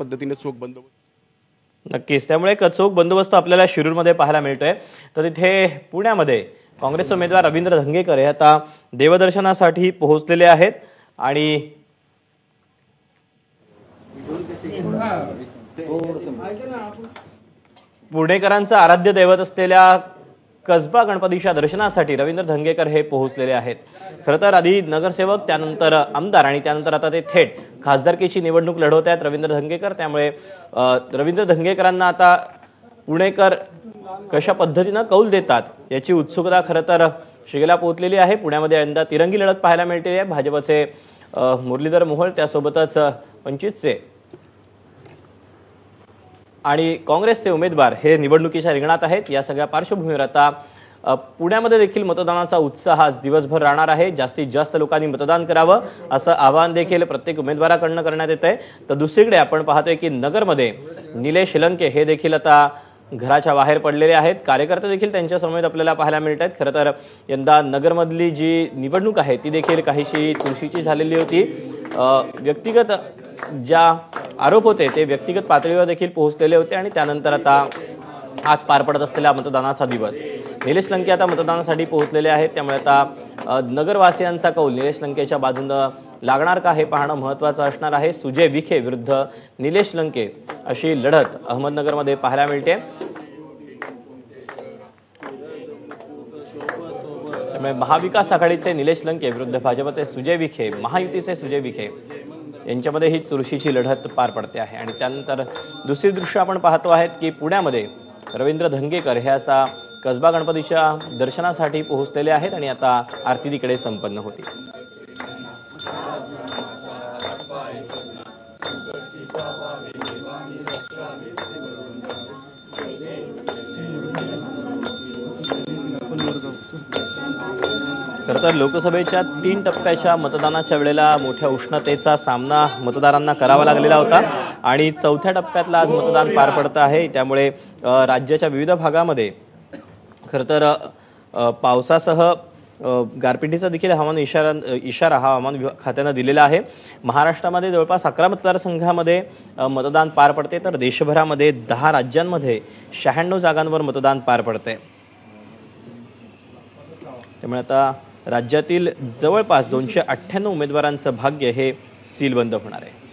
पद्धतीने चोख बंदोबस्त नक्कीच त्यामुळे एक अचूक बंदोबस्त आपल्याला शिरूरमध्ये पाहायला मिळतोय। तर तिथे पुण्यामध्ये काँग्रेसचे उमेदवार रवींद्र धंगेकर हे आता देवदर्शनासाठी पोहोचलेले आहेत आणि पुणेकरांचं आराध्य दैवत असलेल्या कसबा गणपतीच्या दर्शनासाठी रवींद्र धंगेकर हे पोहोचलेले आहेत। खरं तर आधी नगरसेवक, त्यानंतर आमदार आणि त्यानंतर आता ते थेट खासदारकीची निवडणूक लढवत आहेत रवींद्र धंगेकर। त्यामुळे रवींद्र धंगेकरांना आता पुणेकर कशा पद्धतीने कौल देतात याची उत्सुकता खरं तर शिगेला पोहोचलेली आहे। पुण्यामध्ये यंदा तिरंगी लढत पाहायला मिळते आहे। भाजपचे मुरलीधर मोहोळ, त्यासोबतच वंचितचे आणि काँग्रेसचे उमेदवार हे निवडणुकीच्या रिंगणात आहेत। या सगळ्या पार्श्वभूमीवर आता पुण्यामध्ये देखील मतदानाचा उत्साह आज दिवसभर राहणार आहे। जास्तीत जास्त लोकांनी मतदान करावं असं आवाहन देखील प्रत्येक उमेदवाराकडून करण्यात येत आहे। तर दुसरीकडे आपण पाहतोय की नगरमध्ये निलेश लंके हे देखील आता घराच्या बाहेर पडलेले आहेत। कार्यकर्ते देखील त्यांच्या समवेत आपल्याला पाहायला मिळत आहेत। खरं तर यंदा नगरमधली जी निवडणूक आहे ती देखील काहीशी चुरशीची झालेली होती। व्यक्तिगत ज्या आरोप होते ते व्यक्तिगत पातळीवर देखील पोहोचलेले होते आणि त्यानंतर आता आज पार पडत असलेला मतदानाचा दिवस निलेश लंके आता मतदानासाठी पोहोचलेले आहेत। त्यामुळे आता नगरवासियांचा कौल निलेश लंकेच्या बाजूने लागणार का हे पाहणं महत्त्वाचं असणार आहे। सुजय विखे विरुद्ध निलेश लंके अशी लढत अहमदनगरमध्ये पाहायला मिळते। त्यामुळे महाविकास आघाडीचे निलेश लंके विरुद्ध भाजपचे सुजय विखे, महायुतीचे सुजय विखे यांच्यामध्ये ही चुरशीची लढत पार पडते आहे। आणि त्यानंतर दुसरी दृश्य आपण पाहतो आहेत की पुण्यामध्ये रवींद्र धंगेकर हे असा कसबा गणपतीच्या दर्शनासाठी पोहोचलेले आहेत आणि आता आरती तिकडे संपन्न होती। खरं तर लोकसभेच्या 3 टप्प्याच्या मतदानाच्या वेळेला मोठ्या उष्णतेचा सामना मतदारांना करावा लागलेला होता आणि चौथ्या टप्प्यातला आज मतदान पार पडत आहे। त्यामुळे राज्याच्या विविध भागामध्ये खरं तर पावसासह गारपिटीचा देखील इशारा हवामान खात्याने दिलेला आहे। महाराष्ट्रामध्ये जवळपास 11 मतदारसंघामध्ये मतदान पार पडते, तर देशभरामध्ये 10 राज्यांमध्ये 96 जागांवर मतदान पार पडते। त्यामुळे आता राज्यातील जवळपास 298 उमेदवारांचं भाग्य हे सीलबंद होणार आहे।